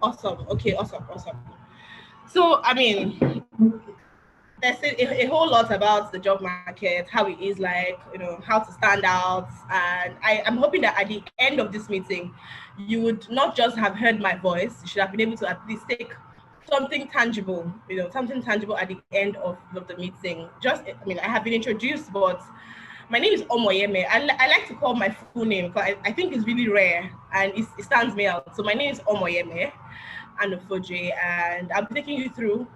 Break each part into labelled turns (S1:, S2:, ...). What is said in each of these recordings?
S1: Awesome. Okay, awesome. So, I mean, there's a whole lot about the job market, how it is like, how to stand out. And I'm hoping that at the end of this meeting, you would not just have heard my voice, you should have been able to at least take something tangible, something tangible at the end of the meeting. I have been introduced, but my name is Omoyeme. I like to call my full name because I think it's really rare and it stands me out. So my name is Omoyeme Anufoje, and I'll be taking you through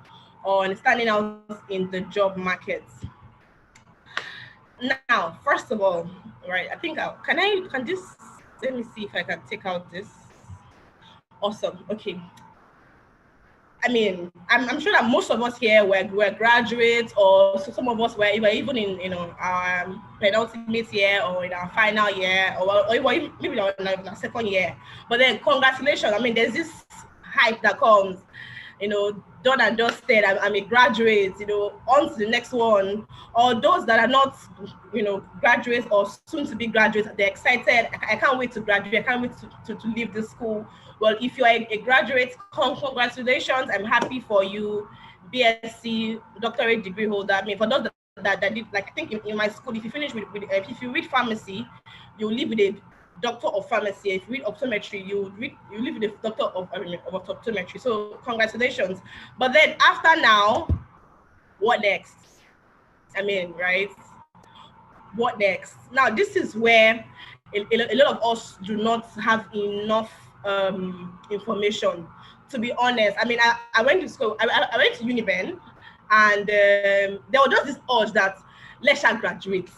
S1: on standing out in the job market. Now, first of all, right, I think can this, let me see if I can take out this. Awesome. Okay. I mean, I'm sure that most of us here were graduates, or some of us were even in our penultimate year or in our final year, or even maybe in our second year. But then congratulations. I mean, there's this hype that comes, done and dusted. I'm a graduate, on to the next one. Or those that are not, graduates or soon to be graduates, they're excited. I can't wait to graduate. I can't wait to leave this school. Well, if you're a graduate, congratulations. I'm happy for you. BSc, doctorate degree holder. I mean, for those that did, like, I think in my school, if you finish if you read pharmacy, you live with a doctor of pharmacy. If you read optometry, you live with a doctor of optometry. So congratulations. But then after now, what next? I mean, right? What next? Now, this is where a lot of us do not have enough information, to be honest. I mean, I went to school, I went to Uniben, and there was just this urge that let's graduate.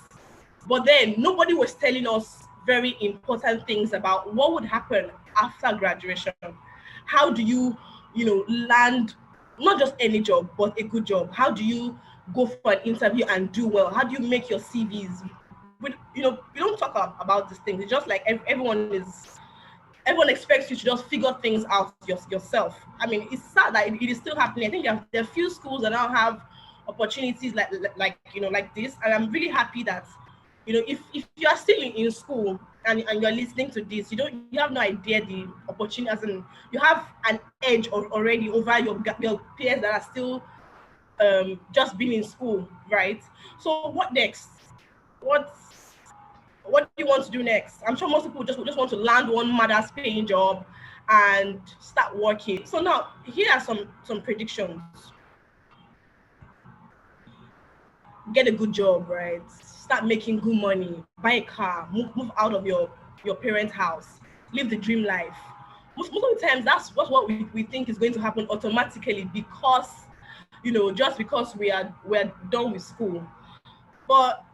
S1: But then nobody was telling us very important things about what would happen after graduation. How do you, land not just any job, but a good job? How do you go for an interview and do well? How do you make your CVs? We don't talk about these things. It's just like everyone expects you to just figure things out yourself. I mean, it's sad that it is still happening. I think there are few schools that now have opportunities like this, and I'm really happy that if you are still in school and you're listening to this, you have no idea the opportunity, as in you have an edge already over your peers that are still just being in school, right? So what next? What do you want to do next? I'm sure most people just want to land one mother's paying job and start working. So now, here are some predictions. Get a good job, right? Start making good money, buy a car, move out of your parents' house, live the dream life. Most of the times, that's what we think is going to happen automatically because, just because we're done with school. But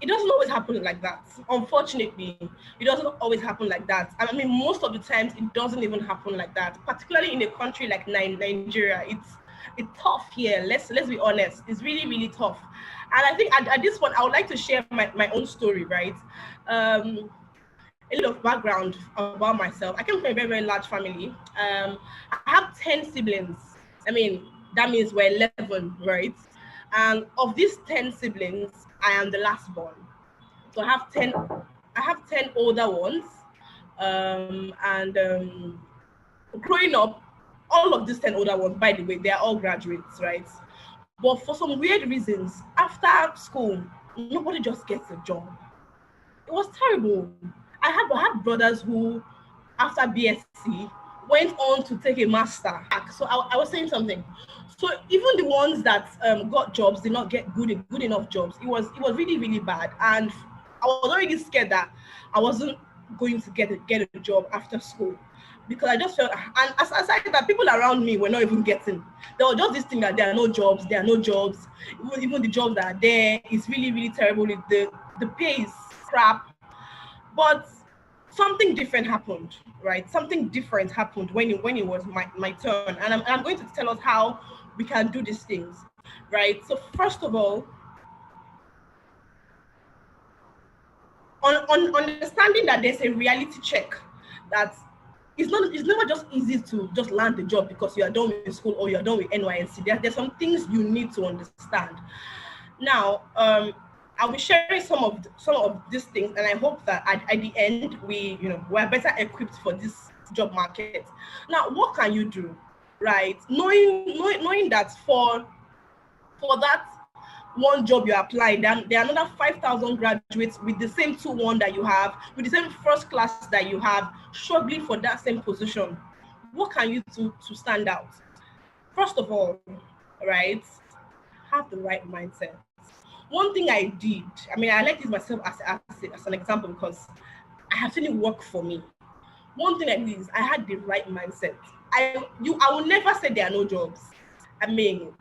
S1: it doesn't always happen like that. Unfortunately, it doesn't always happen like that. I mean, most of the times it doesn't even happen like that. Particularly in a country like Nigeria, it's tough here. Let's be honest. It's really, really tough. And I think at this point, I would like to share my own story, right? A little of background about myself. I came from a very, very large family. I have 10 siblings. I mean, that means we're 11, right? And of these 10 siblings, I am the last born. So I have 10 older ones. Growing up, all of these 10 older ones, by the way, they are all graduates, right? But for some weird reasons, after school, nobody just gets a job. It was terrible. I had brothers who, after BSc, went on to take a master. So I was saying something. So even the ones that got jobs did not get good enough jobs. It was really, really bad. And I was already scared that I wasn't going to get a job after school, because I just felt, and aside that, people around me were not even getting. There was just this thing that there are no jobs. Even the jobs that are there is really, really terrible. The pay is crap. But something different happened, right? Something different happened when it was my turn. And I'm going to tell us how we can do these things, right? So first of all, on understanding that there's a reality check, that it's never just easy to just land the job because you are done with school or you're done with NYSC. There's some things you need to understand. Now, I will share some of these things, and I hope that at the end we're better equipped for this job market. Now, what can you do, right? Knowing that for that one job you're applying, there are another 5,000 graduates with the same 2-1 that you have, with the same first class that you have, struggling for that same position. What can you do to stand out? First of all, right, have the right mindset. One thing I did, I mean, I like this myself as an example because I have seen it work for me. One thing I did is I had the right mindset. I will never say there are no jobs. I mean,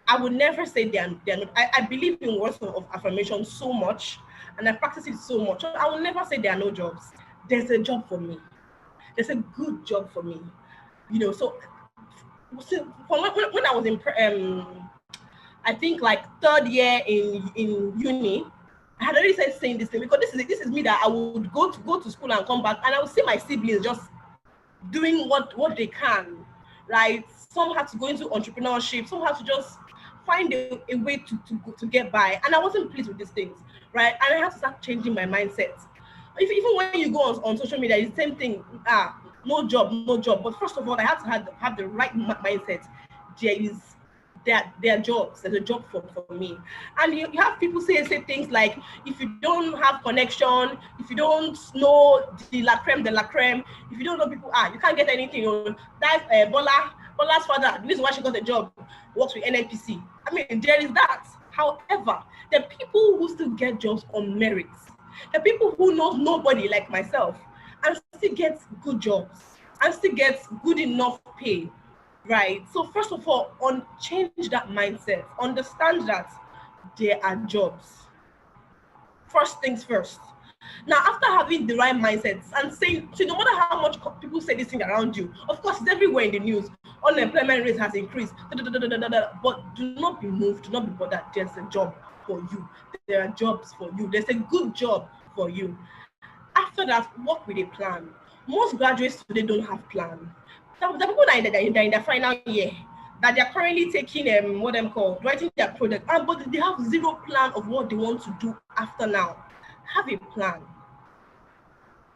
S1: I would never say they are not. I believe in words of affirmation so much, and I practice it so much. So I will never say there are no jobs. There's a job for me. There's a good job for me. So when I was in I think like third year in uni, I had already said saying this thing because this is me that I would go to school and come back, and I would see my siblings just doing what they can, right? Some had to go into entrepreneurship, some had to just find a way to get by, and I wasn't pleased with these things, right? And I had to start changing my mindset. Even when you go on social media, it's the same thing. No job. But first of all, I had to have the right mindset. There are jobs. There's a job for me. And you have people say things like, if you don't have connection, if you don't know the la creme, if you don't know people, you can't get anything. That's Bola's father. The reason why she got a job works with NNPC. I mean, there is that. However, the people who still get jobs on merits, the people who know nobody like myself, and still get good jobs, and still get good enough pay, right? So first of all, change that mindset. Understand that there are jobs. First things first. Now, after having the right mindset and saying, so no matter how much people say this thing around you, of course, it's everywhere in the news. Unemployment rate has increased, but do not be moved, do not be bothered. There's a job for you. There are jobs for you. There's a good job for you. After that, work with a plan. Most graduates today don't have plan. The people that are in their final year, that they're currently taking what them called writing their project, but they have zero plan of what they want to do after now. Have a plan.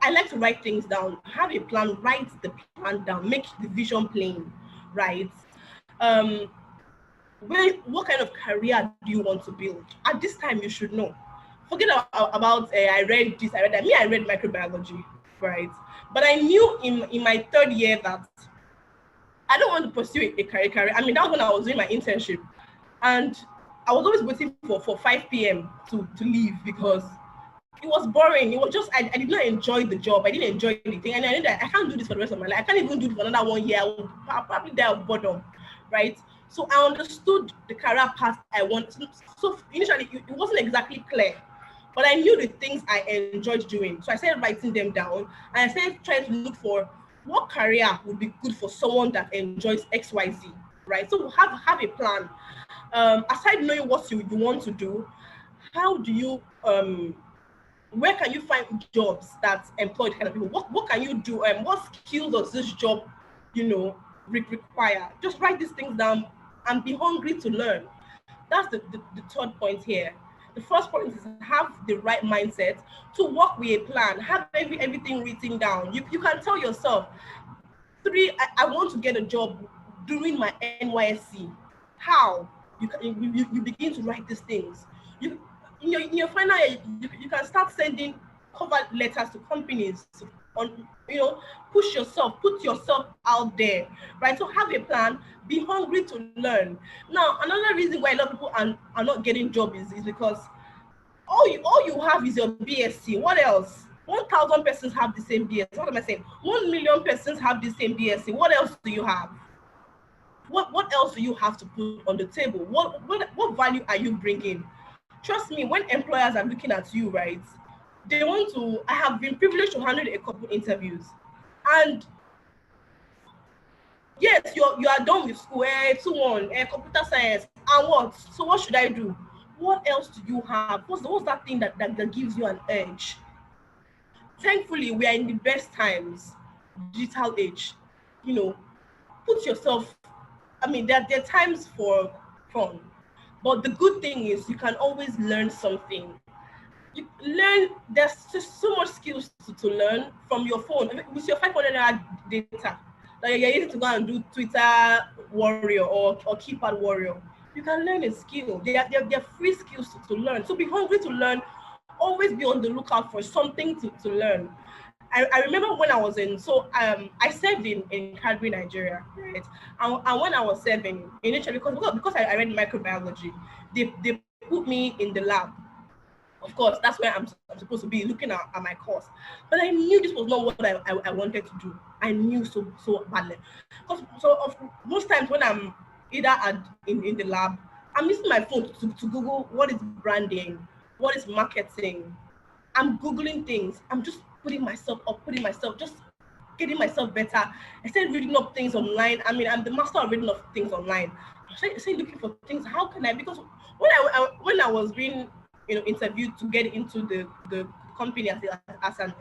S1: I like to write things down. Have a plan, write the plan down, make the vision plain, right? What kind of career do you want to build? At this time, you should know. Forget about I read this, I read that. I read microbiology, right? But I knew in my third year that I don't want to pursue a career. I mean, that was when I was doing my internship, and I was always waiting for 5 p.m. to leave because it was boring. It was just I did not enjoy the job. I didn't enjoy anything, and I knew that I can't do this for the rest of my life. I can't even do it for another 1 year. I will probably die of boredom, right? So I understood the career path I want. So initially, it wasn't exactly clear, but I knew the things I enjoyed doing. So I started writing them down, and I started trying to look for what career would be good for someone that enjoys XYZ, right? So have a plan. Aside knowing what you want to do, how do you where can you find jobs that employ the kind of people? What can you do? What skills does this job, require? Just write these things down and be hungry to learn. That's the third point here. The first point is have the right mindset to work with a plan. Have everything written down. You can tell yourself, I want to get a job during my NYSC. How? You begin to write these things. In your final year, you can start sending cover letters to companies push yourself, put yourself out there, right? So have a plan, be hungry to learn. Now, another reason why a lot of people are not getting jobs is because all you have is your BSc. What else? 1,000 persons have the same BSc. What am I saying? 1 million persons have the same BSc. What else do you have? What else do you have to put on the table? What value are you bringing? Trust me, when employers are looking at you, right, they want to. I have been privileged to handle a couple interviews, and yes, you are done with school, 2-1, computer science, and what? So what should I do? What else do you have? What's that thing that gives you an edge? Thankfully, we are in the best times, digital age. Put yourself. I mean, there are times for fun. But the good thing is you can always learn something. You learn, there's just so much skills to learn from your phone. With your 500 data, like you're using to go and do Twitter warrior or keypad warrior, you can learn a skill. They're free skills to learn. So be hungry to learn. Always be on the lookout for something to learn. I remember when I was I served in Calgary, Nigeria, right? And when I was serving, initially, because I read microbiology, they put me in the lab. Of course, that's where I'm supposed to be looking at my course. But I knew this was not what I wanted to do. I knew so badly. Most times when I'm either in the lab, I'm using my phone to Google what is branding, what is marketing. I'm Googling things. I'm just putting myself, just getting myself better. I started reading up things online. I mean, I'm the master of reading up things online. I started looking for things. How can I? Because when I was being interviewed to get into the company as an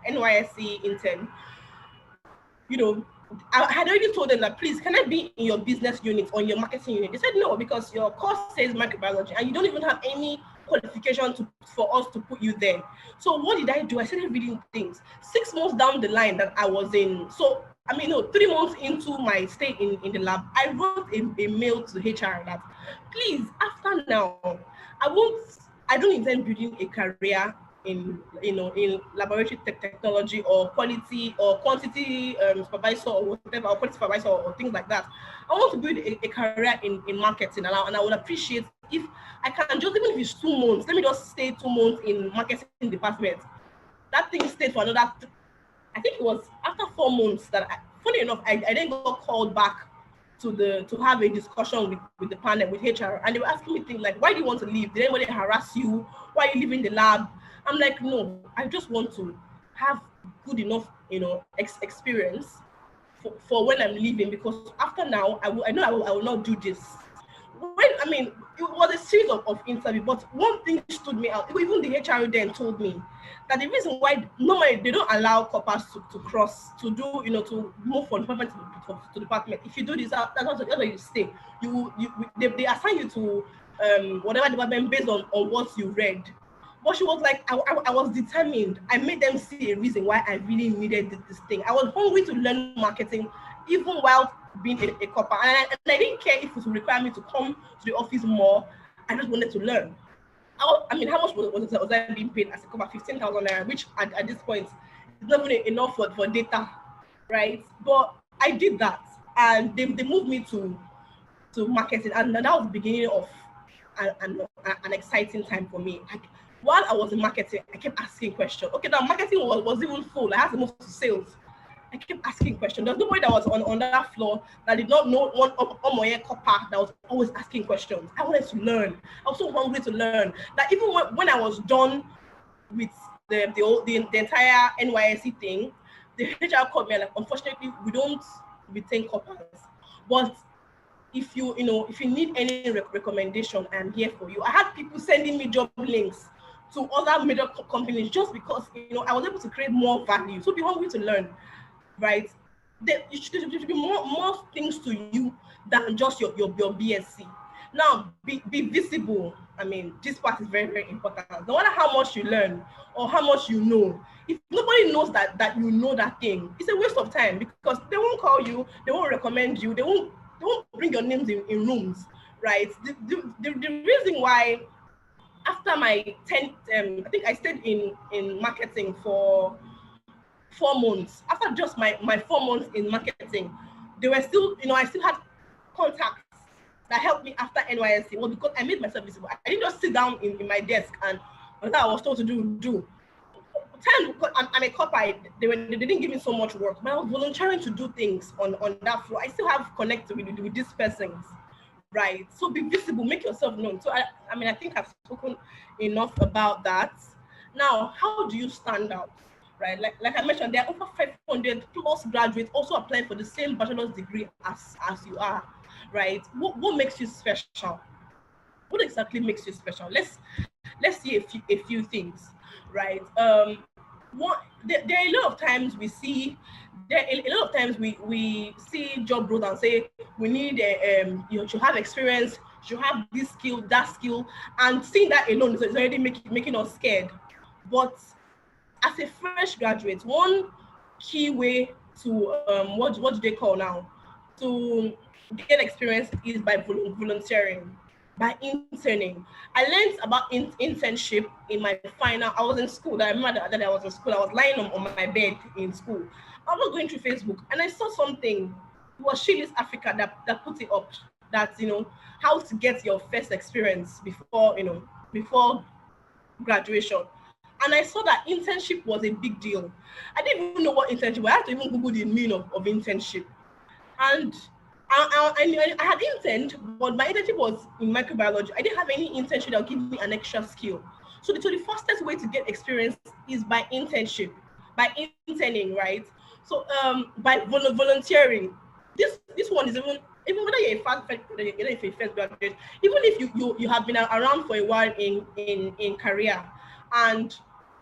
S1: NYSC intern, I had already told them that, please, can I be in your business unit or in your marketing unit? They said no, because your course says microbiology and you don't even have any qualification for us to put you there. So what did I do? I started reading things. 6 months down the line that I was in, 3 months into my stay in the lab, I wrote a mail to HR that, please, after now, I don't intend building a career in laboratory technology or quality or quantity supervisor or whatever, or quality supervisor or things like that. I want to build a career in marketing, and I would appreciate if I can just, even if it's 2 months, let me just stay 2 months in marketing department. That thing stayed for another, I think it was after 4 months that, funny enough, I then got called back to have a discussion with the panel, with HR, and they were asking me things like, why do you want to leave? Did anybody harass you? Why are you leaving the lab? I'm like, no, I just want to have good enough, experience for when I'm leaving, because after now, I will not do this. It was a series of interviews, but one thing stood me out. Even the HR then told me that the reason why normally they don't allow coppers to cross, to do, to move from department to department. If you do this, that's where you stay. They assign you to whatever department based on what you read. But she was like, I was determined. I made them see a reason why I really needed this thing. I was hungry to learn marketing, even while being a copper. And I didn't care if it would require me to come to the office more. I just wanted to learn. How much was I being paid as a copper? 15,000 naira, which at this point is not even enough for data, right? But I did that, and they moved me to marketing, and that was the beginning of an exciting time for me. While I was in marketing, I kept asking questions. Okay, now marketing was even full. I had to move to sales. I kept asking questions. There's nobody that was on that floor that did not know one Omoye copper that was always asking questions. I wanted to learn. I was so hungry to learn that even when I was done with the entire NYSC thing, the HR called me like, unfortunately, we don't retain coppers, but if you need any recommendation, I'm here for you. I had people sending me job links to other major companies just because I was able to create more value. So be hungry to learn, right? There should be more things to you than just your BSc. Now, be visible. This part is very, very important. No matter how much you learn or how much you know, if nobody knows that you know that thing, it's a waste of time, because they won't call you, they won't recommend you, they won't bring your names in rooms, right? The reason why after my 10th, I think I stayed in marketing for 4 months. After just my 4 months in marketing, they were still, I still had contacts that helped me after NYSC. Well, because I made myself visible. I didn't just sit down in my desk and whatever I was told to do. I'm a copper. They didn't give me so much work, but I was volunteering to do things on that floor. I still have connected with these persons, right? So be visible, make yourself known. So I think I've spoken enough about that. Now, how do you stand out, right? Like I mentioned, there are over 500 plus graduates also applying for the same bachelor's degree as you are, right? What makes you special? What exactly makes you special? Let's see a few things, right? There are a lot of times we see job roles and say we need you should have experience you have this skill, that skill, and seeing that alone is already making us scared. But as a fresh graduate, one key way to what do they call now, to get experience is by volunteering, by interning. I learned about internship in my final. I was in school. I remember that I was in school. I was lying on my bed in school. I was going through Facebook and I saw something. It was Shelis Africa that put it up, that how to get your first experience before graduation. And I saw that internship was a big deal. I didn't even know what internship was. I had to even Google the meaning of internship. And I had interned, but my internship was in microbiology. I didn't have any internship that would give me an extra skill. So the fastest way to get experience is by internship, by interning, right? So by volunteering. This one is even whether you're a first graduate, even if you have been around for a while in career, and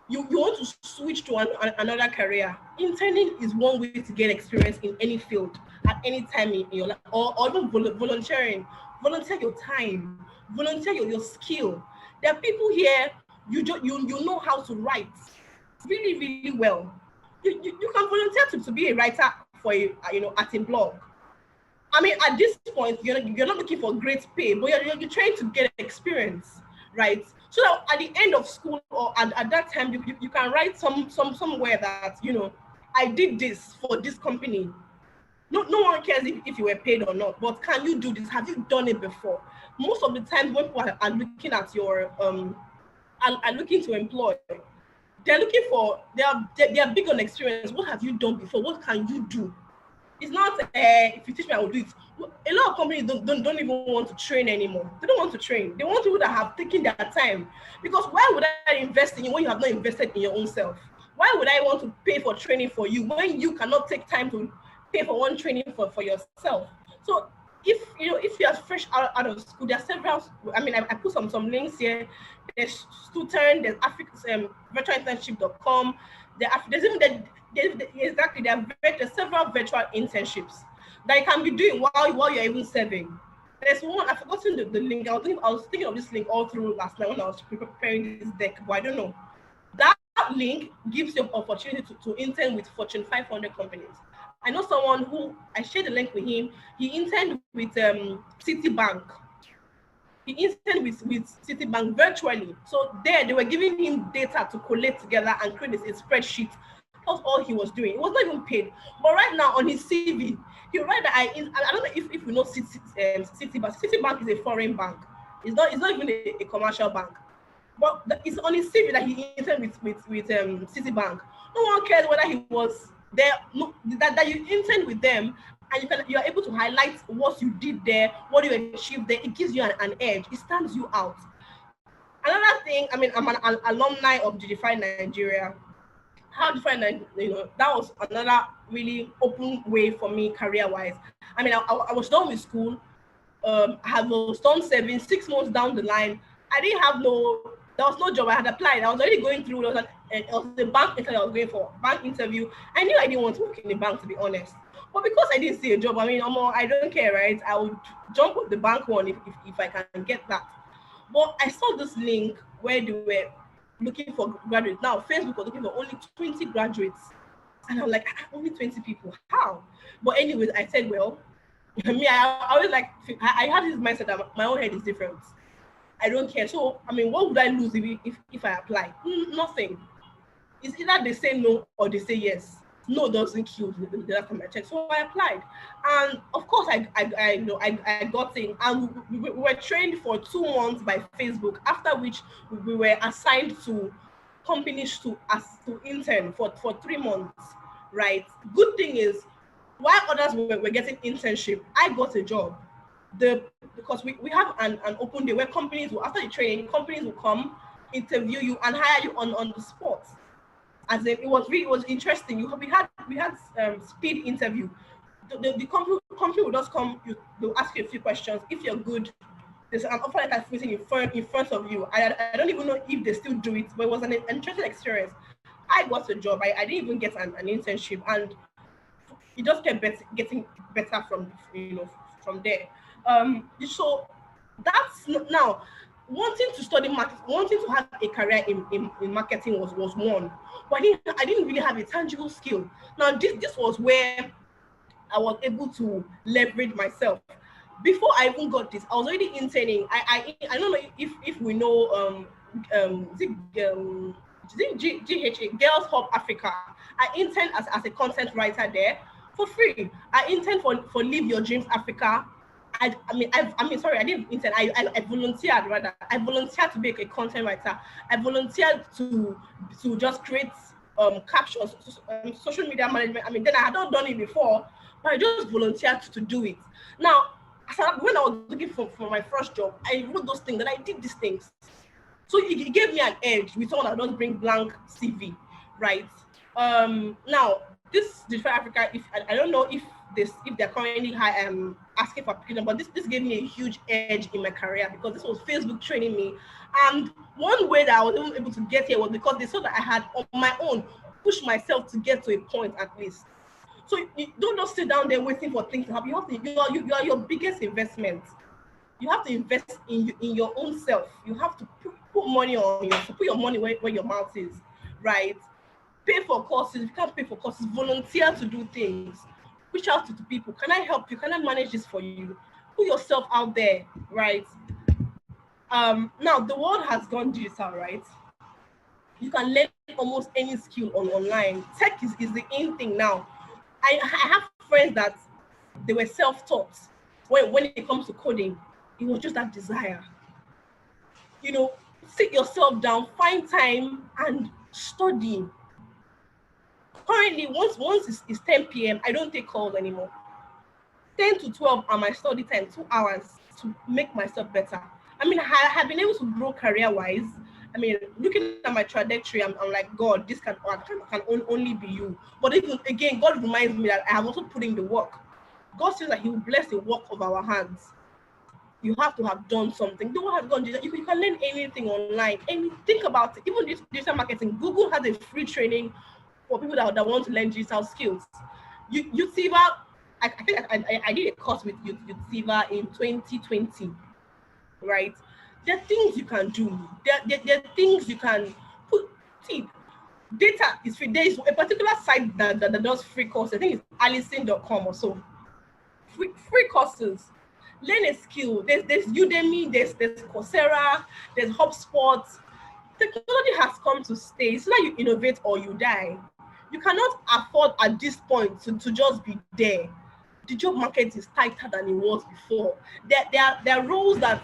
S1: you want to switch to another career, interning is one way to get experience in any field at any time in your life, or even volunteering. Volunteer your time, volunteer your skill. There are people here, you know how to write really, really well. You can volunteer to be a writer for at a blog. I mean, at this point, you're not looking for great pay, but you're trying to get experience, right? So that at the end of school or at that time, you can write somewhere that, I did this for this company. No one cares if you were paid or not, but can you do this? Have you done it before? Most of the time when people are looking at your, are looking to employ, they're looking for, they are big on experience. What have you done before? What can you do? It's not if you teach me, I will do it. A lot of companies don't even want to train anymore. They don't want to train. They want people that have taken their time. Because why would I invest in you when you have not invested in your own self? Why would I want to pay for training for you when you cannot take time to pay for one training for yourself? So if you are fresh out of school, there are several. I mean, I put some links here. There's Stuturn, there's virtualinternship.com. There's even there's several virtual internships that you can be doing while you're even serving. There's one, I've forgotten the link. I was thinking of this link all through last night when I was preparing this deck, but I don't know. That link gives you an opportunity to intern with Fortune 500 companies. I know someone who, I shared the link with him. He interned with Citibank. He interned with Citibank virtually. So they were giving him data to collate together and create a spreadsheet. That's all he was doing. It was not even paid. But right now on his CV, he write that I don't know if you know Citibank. Citibank is a foreign bank. It's not even a commercial bank. But it's on his CV that he interned with Citibank. No one cares whether he was there. No, that you interned with them, and you are able to highlight what you did there, what you achieved there. It gives you an edge. It stands you out. Another thing, I mean, I'm an alumni of Digify Nigeria. How different, that was another really open way for me career-wise. I mean, I was done with school. I was done serving 6 months down the line. There was no job. I had applied. I was already going through. It was the bank interview I was going for. Bank interview. I knew I didn't want to work in the bank, to be honest. But because I didn't see a job, I mean, I don't care, right? I would jump with the bank one if I can get that. But I saw this link where they were looking for graduates. Now, Facebook was looking for only 20 graduates. And I'm like, only 20 people. How? But anyways, I said, well, me, I always like, I had this mindset that my own head is different. I don't care. So, I mean, what would I lose if I apply? Nothing. It's either they say no or they say yes. No doesn't kill the last time I checked. So I applied. And of course, I got in. And we were trained for 2 months by Facebook, after which we were assigned to companies to intern for 3 months, right? Good thing is, while others were getting internship, I got a job. Because we have an open day where companies will, after the training, companies will come, interview you, and hire you on the spot. As in, it was interesting. We had speed interview. The company will just come. They'll ask you a few questions. If you're good, there's an offer letter sitting in front of you. I don't even know if they still do it, but it was an interesting experience. I got a job. I didn't even get an internship, and it just kept getting better from there. So Now wanting to study marketing, wanting to have a career in marketing was one, but I didn't really have a tangible skill. Now this was where I was able to leverage myself. Before I even got this, I was already interning. I don't know if we know is it GHA, Girls Hub Africa. I interned as a content writer there for free. I interned for Live Your Dreams Africa. Sorry, I didn't intern. I volunteered rather. I volunteered to be a content writer. I volunteered to just create captions, social media management. I mean, then I had not done it before, but I just volunteered to do it. Now, when I was looking for my first job, I wrote those things, and I did these things. So it gave me an edge with someone that doesn't bring blank CV, right? Now this Digital Africa, if I don't know if they're currently asking for application, but this gave me a huge edge in my career because this was Facebook training me. And one way that I was even able to get here was because they saw that I had on my own pushed myself to get to a point at least. So you don't just sit down there waiting for things to happen. You have to, you are your biggest investment. You have to invest in your own self. You have to put money on you, to put your money where your mouth is, right? Pay for courses. If you can't pay for courses, volunteer to do things. Reach out to people. Can I help you? Can I manage this for you? Put yourself out there, right? Now the world has gone digital, right? You can learn almost any skill online. Tech is the in thing now. I have friends that they were self-taught. When it comes to coding, it was just that desire. You know, sit yourself down, find time and study. Currently, once it's 10 p.m., I don't take calls anymore. 10 to 12 are my study time, 2 hours to make myself better. I mean, I have been able to grow career-wise. I mean, looking at my trajectory, I'm like, God, this can only be you. But even again, God reminds me that I have also put in the work. God says that He will bless the work of our hands. You have to have done something. The world has gone digital. You can learn anything online. And think about it. Even this digital marketing, Google has a free training for people that want to learn digital skills. Youtiva, I think I did a course with Youtiva in 2020, right? There are things you can do. There are things you can put. See, data is free. There is a particular site that does free courses. I think it's Allison.com or so. Free courses. Learn a skill. There's Udemy, there's Coursera, there's HubSpot. Technology has come to stay. It's not you innovate or you die. You cannot afford at this point to just be there. The job market is tighter than it was before. There are roles that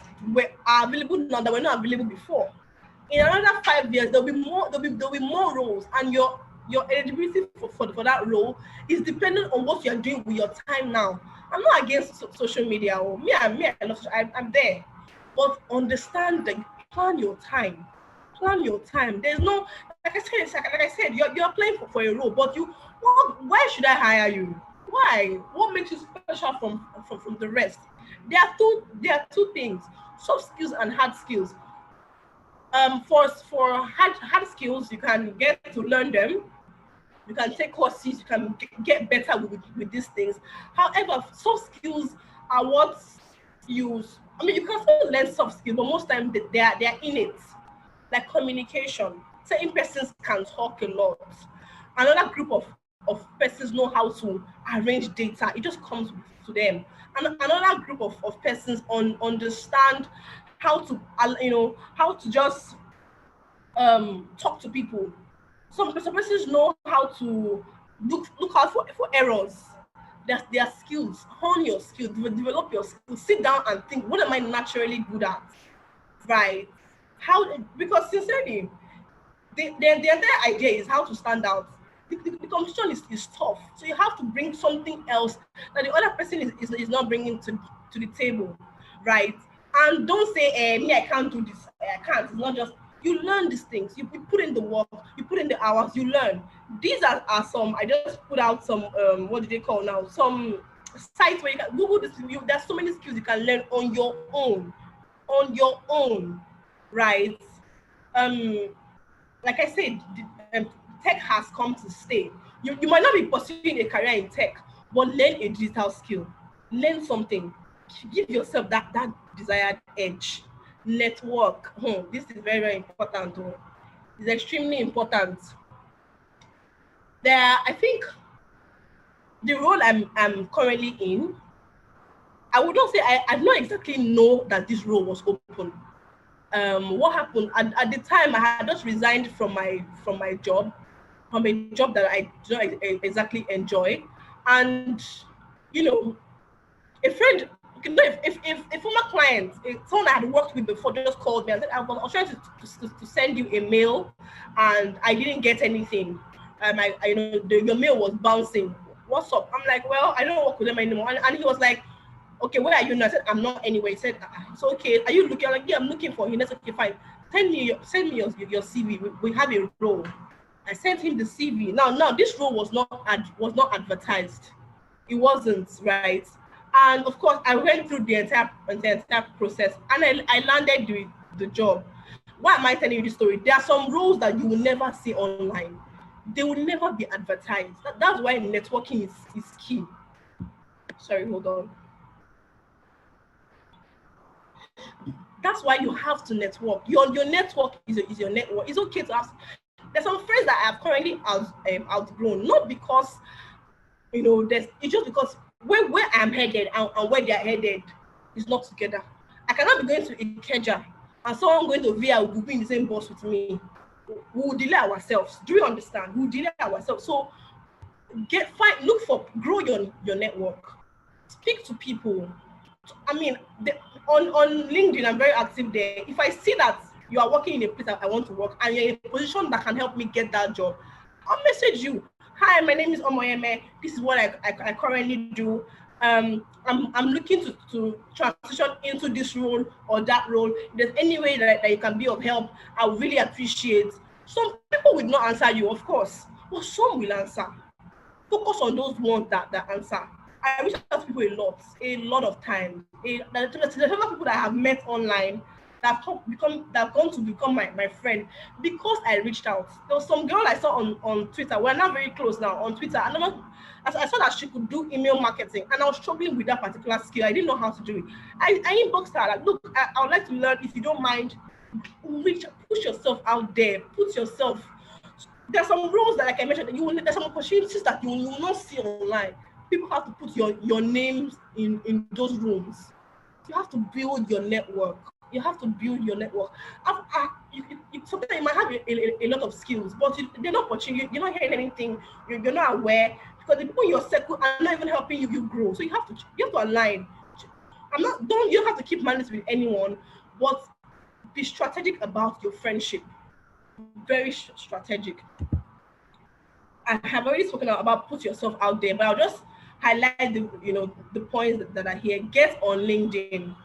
S1: are available now that were not available before. In another 5 years, there'll be more roles, and your eligibility for that role is dependent on what you are doing with your time now. I'm not against social media. Or I'm there, but understand that plan your time. Plan your time. There's no, like I said, you're applying for a role, but why should I hire you? Why? What makes you special from the rest? There are two things: soft skills and hard skills. For hard skills, you can get to learn them. You can take courses. You can get better with these things. However, soft skills are what you. I mean, you can still learn soft skills, but most times they are innate, like communication. Certain persons can talk a lot. Another group of persons know how to arrange data. It just comes to them. And another group of persons understand how to just talk to people. Some persons know how to look out for errors. Their skills. Hone your skills, develop your skills. Sit down and think, what am I naturally good at? Right? Because sincerely, the entire idea is how to stand out. The competition is tough, so you have to bring something else that the other person is not bringing to the table, right? And don't say, me, I can't do this. I can't. It's not just, you learn these things. You put in the work, you put in the hours, you learn. These are some, I just put out some, what do they call now? Some sites where you can Google this. There's so many skills you can learn on your own, right? Like I said, tech has come to stay. You might not be pursuing a career in tech, but learn a digital skill. Learn something. give yourself that desired edge. Network. This is very, very important. It's extremely important. I think the role I'm currently in, I would not say I not exactly know that this role was open. What happened at the time, I had just resigned from my job, from a job that I don't exactly enjoy, and a friend, if a former client, someone I had worked with before, just called me and said, I was trying to send you a mail, and I didn't get anything. Your mail was bouncing. What's up? I'm like, well, I don't work with them anymore. And he was like, okay, where are you now? I said, I'm not anywhere. He said, it's okay. Are you looking? I'm like, yeah, I'm looking for you. That's okay, fine. Send me your CV. We have a role. I sent him the CV. Now this role was not advertised. It wasn't, right? And of course, I went through the entire process, and I landed the job. Why am I telling you this story? There are some roles that you will never see online. They will never be advertised. That's why networking is key. Sorry, hold on. That's why you have to network. Your network is your network. It's okay to ask. There's some friends that I have currently outgrown, not because it's just because where I'm headed and where they're headed is not together. I cannot be going to Ikeja and someone going to VIA will be in the same bus with me. We will delay ourselves. Do you understand? We will delay ourselves. So grow your network. Speak to people. I mean, on LinkedIn, I'm very active there. If I see that you are working in a place that I want to work and you're in a position that can help me get that job, I'll message you. Hi, my name is Omoyeme. This is what I currently do. I'm looking to transition into this role or that role. If there's any way that you can be of help, I would really appreciate. Some people will not answer you, of course, but some will answer. Focus on those ones that answer. I reach out to people a lot of times. There's other people that I have met online that have gone to become my friend because I reached out. There was some girl I saw on Twitter. We're not very close now on Twitter. And I saw that she could do email marketing, and I was struggling with that particular skill. I didn't know how to do it. I inboxed her like, look, I would like to learn. If you don't mind, push yourself out there. Put yourself. There's some roles that, like I mentioned, there's some opportunities that you will not see online. People have to put your names in those rooms. You have to build your network. Sometimes you might have a lot of skills, but they're not watching you. You're not hearing anything. You're not aware because the people in your circle are not even helping you grow. So you have to align. You don't have to keep malice with anyone, but be strategic about your friendship. Very strategic. I have already spoken about put yourself out there, but I'll just highlight the points that are here. Get on LinkedIn.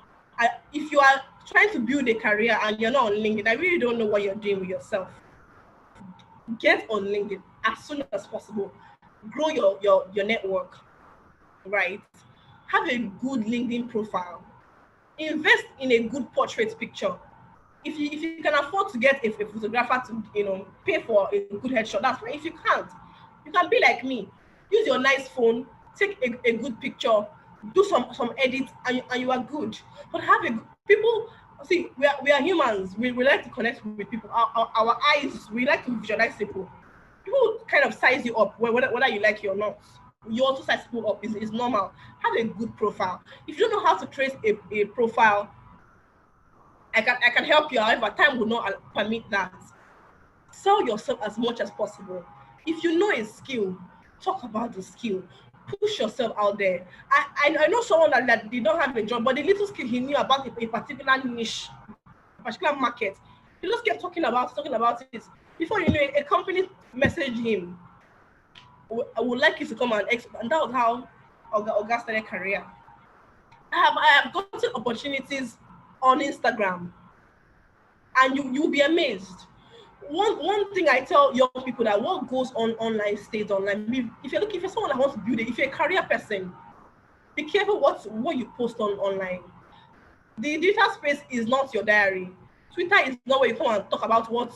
S1: If you are trying to build a career and you're not on LinkedIn, I really don't know what you're doing with yourself. Get on LinkedIn as soon as possible. Grow your network, right? Have a good LinkedIn profile. Invest in a good portrait picture. If you can afford to get a photographer to pay for a good headshot, that's fine. If you can't, you can be like me. Use your nice phone, take a good picture, do some edits, and you are good. But people see, we are humans. We like to connect with people. Our eyes, we like to visualize people. People kind of size you up whether you like it or not. You also size people up is normal. Have a good profile. If you don't know how to create a profile, I can help you. However, time will not permit that. Sell yourself as much as possible. If you know a skill, talk about the skill. Push yourself out there. I know someone that did not have a job, but the little skill he knew about a particular niche, a particular market, he just kept talking about it. Before you know it, a company messaged him, I would like you to come and that was how Oga started career. I have gotten opportunities on Instagram, and you'll be amazed. One thing I tell young people, that what goes on online stays online. If you're looking for someone that wants to build it, if you're a career person, be careful what you post online. The digital space is not your diary. Twitter is not where you come and talk about what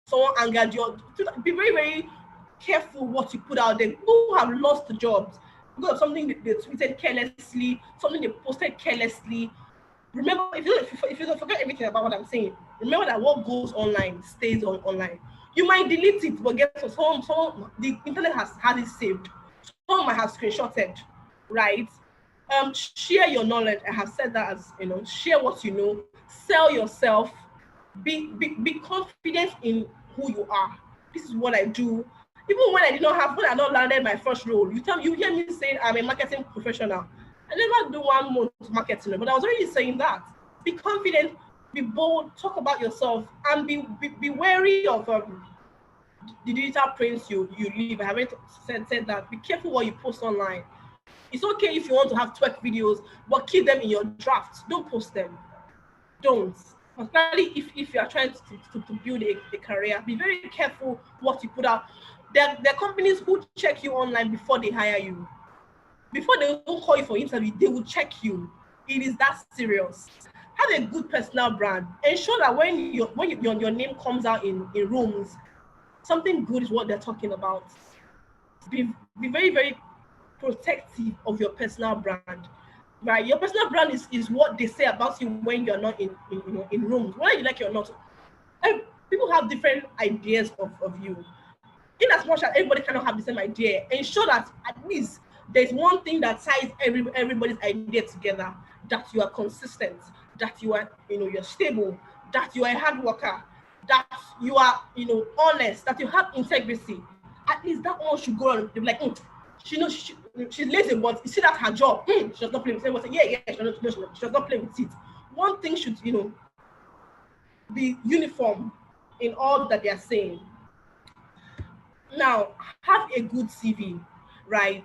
S1: someone angered you. Be very, very careful what you put out there. People who have lost jobs, because of something they tweeted carelessly, something they posted carelessly. Remember, if you don't forget everything about what I'm saying, remember that what goes online stays online. You might delete it, but guess what? The internet has it saved. Someone might have screenshotted, right? Share your knowledge. I have said that as share what you know, sell yourself, be confident in who you are. This is what I do. Even when I not landed my first role, you hear me saying I'm a marketing professional. I never do 1 month marketing, but I was already saying that. Be confident, be bold, talk about yourself, and be wary of the digital prints you leave. I haven't said that. Be careful what you post online. It's okay if you want to have twerk videos, but keep them in your drafts. Don't post them. Don't. Especially if you are trying to build a career. Be very careful what you put out. There are companies who check you online before they hire you. Before they will call you for interview, they will check you. It is that serious. Have a good personal brand. Ensure that when your name comes out in rooms, something good is what they're talking about. Be very, very protective of your personal brand. Right? Your personal brand is what they say about you when you're not in rooms, whether you like it or not. People have different ideas of you. In as much as everybody cannot have the same idea, ensure that at least there's one thing that ties everybody's idea together, that you are consistent, that you are, you're stable, that you are a hard worker, that you are, honest, that you have integrity. At least that one should go on. They'll be like, she's lazy, but you see that her job, she does not play with it. Yeah, she does not play with it. One thing should, be uniform in all that they are saying. Now, have a good CV, right?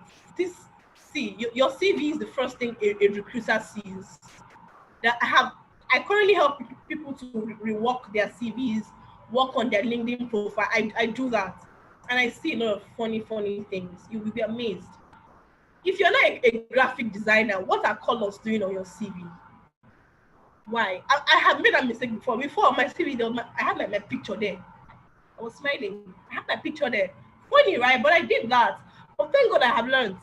S1: Your CV is the first thing a recruiter sees. I currently help people to rework their CVs, work on their LinkedIn profile. I do that, and I see a lot of funny things. You will be amazed. If you're not a graphic designer, what are colors doing on your CV? Why? I have made a mistake before. Before on my CV, I had my picture there. I was smiling. I had my picture there. Funny, right? But I did that. But thank God I have learned.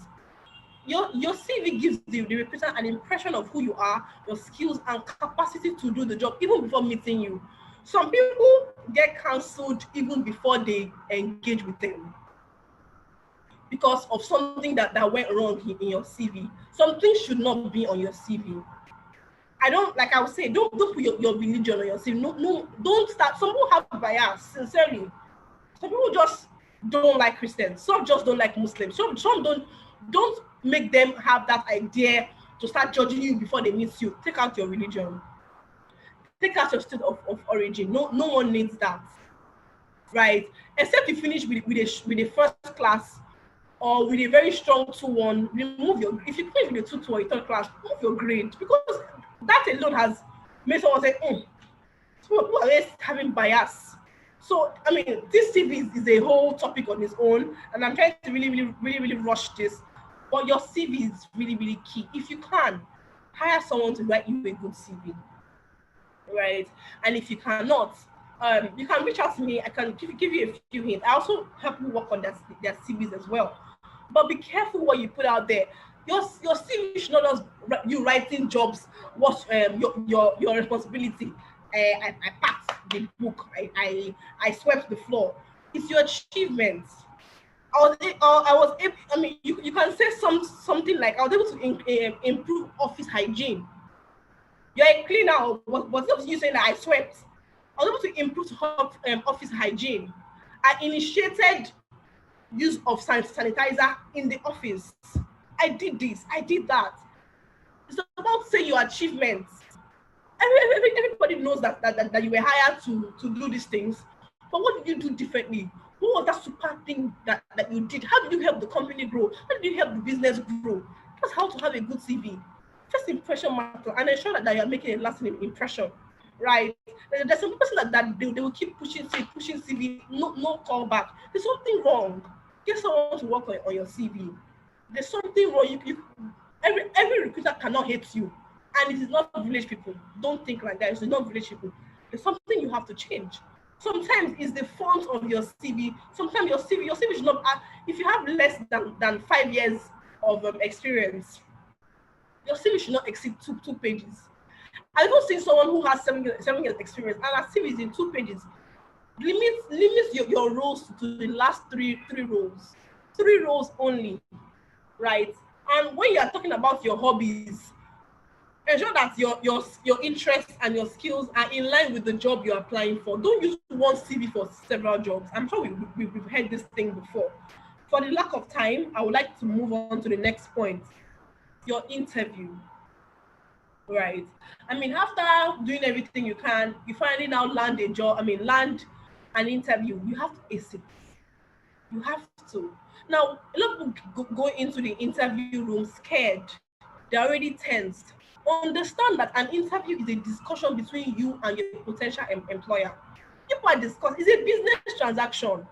S1: Your CV gives the recruiter an impression of who you are, your skills, and capacity to do the job even before meeting you. Some people get cancelled even before they engage with them because of something that went wrong in your CV. Something should not be on your CV. I would say, don't put your religion on your CV. No, don't start. Some people have bias, sincerely. Some people just don't like Christians. Some just don't like Muslims. Some don't make them have that idea to start judging you before they meet you. Take out your religion. Take out your state of origin. No one needs that. Right? Except you finish with a first class or with a very strong 2-1, if you finish with a 2-2 or a third class, remove your grade, because that alone has made someone say, so people are always having bias. So, I mean, this CV is a whole topic on its own, and I'm trying to really rush this. But your CV is really key. If you can, hire someone to write you a good CV, right? And if you cannot, you can reach out to me. I can give you a few hints. I also help you work on their CVs as well. But be careful what you put out there. Your CV should not just you writing jobs. What's your responsibility? I packed the book. I swept the floor. It's your achievements. I mean, you can say something like, I was able to improve office hygiene. You're a cleaner, but you saying that I swept. I was able to improve office hygiene. I initiated use of sanitizer in the office. I did this, I did that. It's about saying your achievements. Everybody knows that you were hired to do these things, but what did you do differently? What was that super thing that you did? How did you help the company grow? How did you help the business grow? That's how to have a good CV. First impression matters, and ensure that you're making a lasting impression, right? There's some person that they will keep pushing CV, no call back. There's something wrong. Get someone to work on your CV. There's something wrong. Every recruiter cannot hate you, and it is not village people. Don't think like that. It's not village people. There's something you have to change. Sometimes it's the font of your CV. Sometimes your CV should not. If you have less than 5 years of experience, your CV should not exceed two pages. I've even seen someone who has 7 years experience and her CV is in 2 pages. Limit your roles to the last three roles. 3 roles only, right? And when you are talking about your hobbies, ensure that your interests and your skills are in line with the job you're applying for. Don't use one CV for several jobs. I'm sure we've heard this thing before. For the lack of time, I would like to move on to the next point. Your interview, right? I mean, after doing everything you can, you finally now land a job. I mean, land an interview. You have to ace it. You have to. Now, a lot of people go into the interview room scared. They're already tensed. Understand that an interview is a discussion between you and your potential employer. People are discussing. It's a business transaction.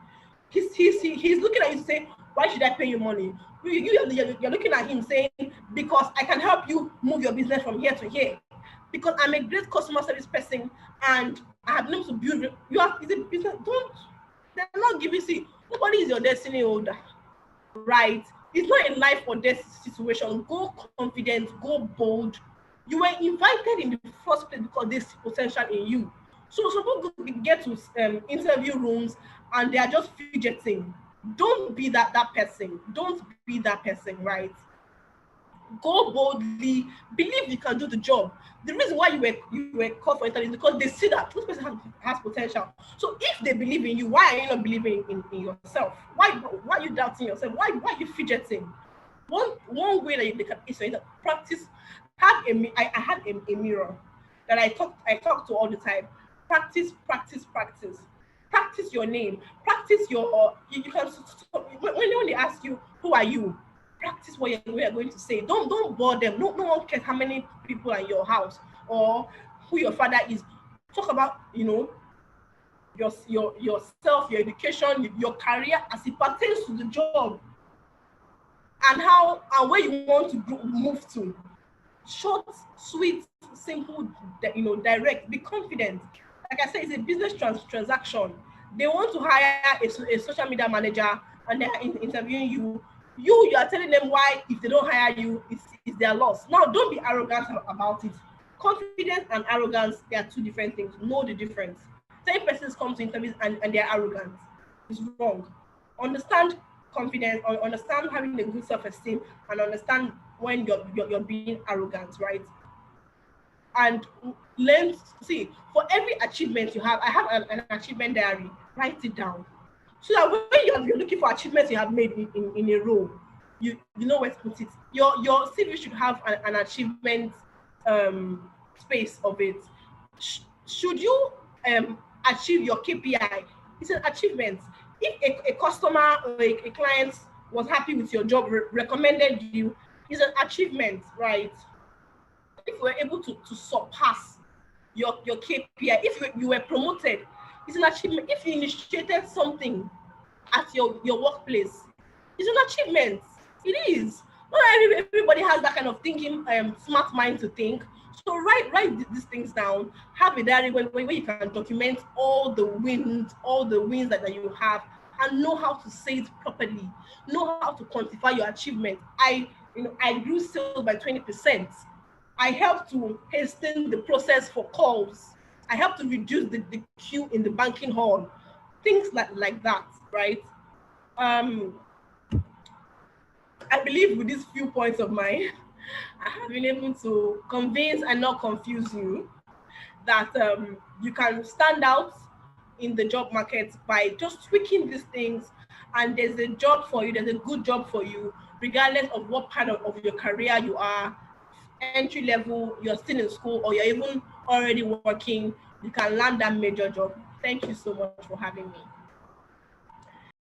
S1: He's looking at you saying, why should I pay you money? You're looking at him saying, because I can help you move your business from here to here. Because I'm a great customer service person and I have been able to build. It's a business. They're not giving. See, nobody is your destiny holder, right? It's not a life or death situation. Go confident, go bold. You were invited in the first place because there's potential in you. So some people get to interview rooms and they are just fidgeting. Don't be that person. Don't be that person, right? Go boldly. Believe you can do the job. The reason why you were called for interview is because they see that this person has potential. So if they believe in you, why are you not believing in yourself? Why are you doubting yourself? Why are you fidgeting? One way that you can is to practice. I had a mirror that I talk to all the time. Practice. Practice your name. Practice your. You can when they ask you who are you, practice what you're going to say. Don't bore them. No one cares how many people are in your house or who your father is. Talk about yourself, your education, your career as it pertains to the job, and how and where you want to move to. Short, sweet, simple, direct. Be confident. Like I said, it's a business transaction. They want to hire a social media manager and they are interviewing you. You are telling them why if they don't hire you, it's their loss. Now, don't be arrogant about it. Confidence and arrogance, they are 2 different things. Know the difference. 10 persons come to interviews and they're arrogant. It's wrong. Understand confidence, or understand having a good self-esteem, and understand when you're being arrogant, right? And learn, see, for every achievement you have, I have an achievement diary. Write it down. So that when you're looking for achievements you have made in a row, you know where to put it. Your CV should have an achievement space of it. Should you achieve your KPI, it's an achievement. If a customer or a client was happy with your job, recommended you, it's an achievement, right? If you were able to surpass your KPI, if you were promoted, it's an achievement. If you initiated something at your workplace, it's an achievement. It is. Not everybody has that kind of thinking, smart mind to think. So write these things down. Have a diary where you can document all the wins that you have, and know how to say it properly. Know how to quantify your achievement. I grew sales by 20%. I helped to hasten the process for calls. I helped to reduce the queue in the banking hall. Things like that, right? I believe with these few points of mine, I have been able to convince and not confuse you that you can stand out in the job market by just tweaking these things, and there's a job for you, there's a good job for you, regardless of what part of your career you are, entry level, you're still in school, or you're even already working, you can land that major job. Thank you so much for having me.